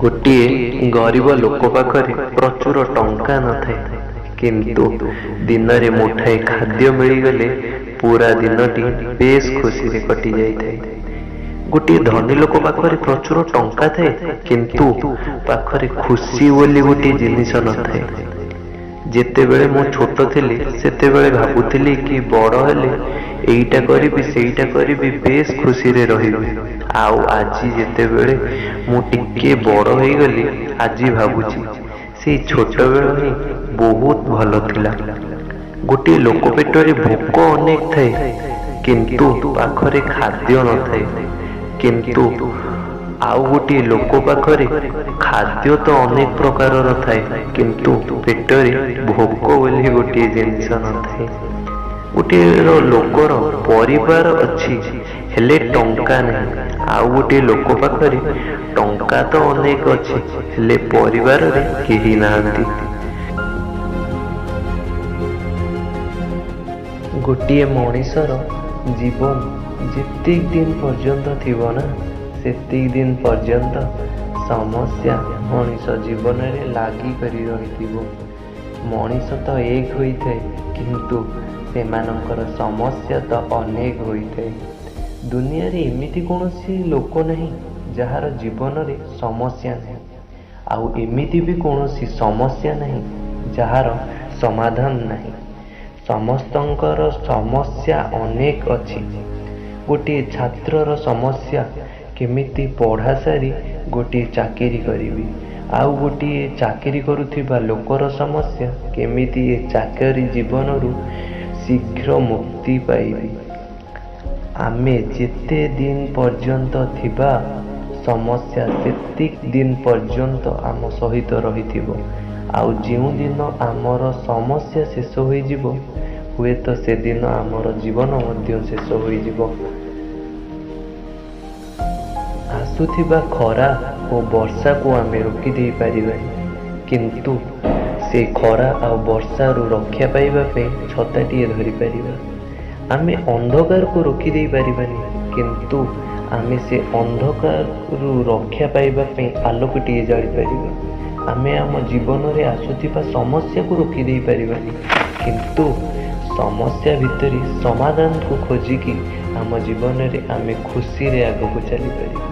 ଗୋଟିଏ ଗରିବ ଲୋକ ପାଖରେ ପ୍ରଚୁର ଟଙ୍କା ନଥାଏ, କିନ୍ତୁ ଦିନରେ ମୁଠାଏ ଖାଦ୍ୟ ମିଳିଗଲେ ପୁରା ଦିନଟି ବେଶ ଖୁସିରେ କଟି ଯାଇଥାଏ। ଗୋଟିଏ ଧନୀ ଲୋକ ପାଖରେ ପ୍ରଚୁର ଟଙ୍କା ଥାଏ, କିନ୍ତୁ ପାଖରେ ଖୁସି ବୋଲି ଗୋଟିଏ ଜିନିଷ ନଥାଏ। ଯେତେବେଳେ ମୁଁ ଛୋଟ ଥିଲି ସେତେବେଳେ ଭାବୁଥିଲି କି ବଡ଼ ହେଲେ ଏଇଟା କରିବି ସେଇଟା କରିବି, ବେଶ ଖୁସିରେ ରହିବି। ଆଉ ଆଜି ଯେତେବେଳେ ମୁଁ ଟିକେ ବଡ଼ ହେଇଗଲି, ଆଜି ଭାବୁଛି ସେଇ ଛୋଟବେଳ ହିଁ ବହୁତ ଭଲ ଥିଲା। ଗୋଟିଏ ଲୋକ ପେଟରେ ଭୋକ ଅନେକ ଥାଏ, କିନ୍ତୁ ପାଖରେ ଖାଦ୍ୟ ନଥାଏ। କିନ୍ତୁ ଆଉ ଗୋଟିଏ ଲୋକ ପାଖରେ ଖାଦ୍ୟ ତ ଅନେକ ପ୍ରକାରର ଥାଏ, କିନ୍ତୁ ପେଟରେ ଭୋକ ବୋଲି ଗୋଟିଏ ଜିନିଷ ନଥାଏ। ଗୋଟିଏ ଲୋକର ପରିବାର ଅଛି, ହେଲେ ଟଙ୍କା ନାହିଁ। ଆଉ ଗୋଟିଏ ଲୋକ ପାଖରେ ଟଙ୍କା ତ ଅନେକ ଅଛି, ହେଲେ ପରିବାରରେ କେହି ନାହାନ୍ତି। ଗୋଟିଏ ମଣିଷର ଜୀବନ ଯେତିକି ଦିନ ପର୍ଯ୍ୟନ୍ତ ଥିବ ନା, ସେତିକି ଦିନ ପର୍ଯ୍ୟନ୍ତ ସମସ୍ୟା ମଣିଷ ଜୀବନରେ ଲାଗି କରି ରହିଥିବ। ମଣିଷ ତ ଏକ ହୋଇଥାଏ, କିନ୍ତୁ ସେମାନଙ୍କର ସମସ୍ୟା ତ ଅନେକ ହୋଇଥାଏ। ଦୁନିଆରେ ଏମିତି କୌଣସି ଲୋକ ନାହିଁ ଯାହାର ଜୀବନରେ ସମସ୍ୟା ନାହିଁ, ଆଉ ଏମିତି ବି କୌଣସି ସମସ୍ୟା ନାହିଁ ଯାହାର ସମାଧାନ ନାହିଁ। ସମସ୍ତଙ୍କର ସମସ୍ୟା ଅନେକ ଅଛି। ଗୋଟିଏ ଛାତ୍ରର ସମସ୍ୟା କେମିତି ପଢ଼ା ସାରି ଗୋଟିଏ ଚାକିରି କରିବି, ଆଉ ଗୋଟିଏ ଚାକିରି କରୁଥିବା ଲୋକର ସମସ୍ୟା କେମିତି ଏ ଚାକିରି ଜୀବନରୁ ଶୀଘ୍ର ମୁକ୍ତି ପାଇବି। ଆମେ ଯେତେ ଦିନ ପର୍ଯ୍ୟନ୍ତ ଥିବା, ସମସ୍ୟା ସେତିକି ଦିନ ପର୍ଯ୍ୟନ୍ତ ଆମ ସହିତ ରହିଥିବ। ଆଉ ଯେଉଁଦିନ ଆମର ସମସ୍ୟା ଶେଷ ହୋଇଯିବ, ହୁଏତ ସେଦିନ ଆମର ଜୀବନ ମଧ୍ୟ ଶେଷ ହୋଇଯିବ। ଆସୁଥିବା ଖରା ଓ ବର୍ଷାକୁ ଆମେ ରୋକି ଦେଇପାରିବାନି, କିନ୍ତୁ ସେ ଖରା ଆଉ ବର୍ଷାରୁ ରକ୍ଷା ପାଇବା ପାଇଁ ଛତାଟିଏ ଧରିପାରିବା। ଆମେ ଅନ୍ଧକାରକୁ ରୋକି ଦେଇପାରିବାନି, କିନ୍ତୁ ଆମେ ସେ ଅନ୍ଧକାରରୁ ରକ୍ଷା ପାଇବା ପାଇଁ ଆଲୋକଟିଏ ଜାଳିପାରିବା। ଆମେ ଆମ ଜୀବନରେ ଆସୁଥିବା ସମସ୍ୟାକୁ ରୋକି ଦେଇପାରିବାନି, କିନ୍ତୁ ସମସ୍ୟା ଭିତରେ ସମାଧାନକୁ ଖୋଜିକି ଆମ ଜୀବନରେ ଆମେ ଖୁସିରେ ଆଗକୁ ଚାଲିପାରିବା।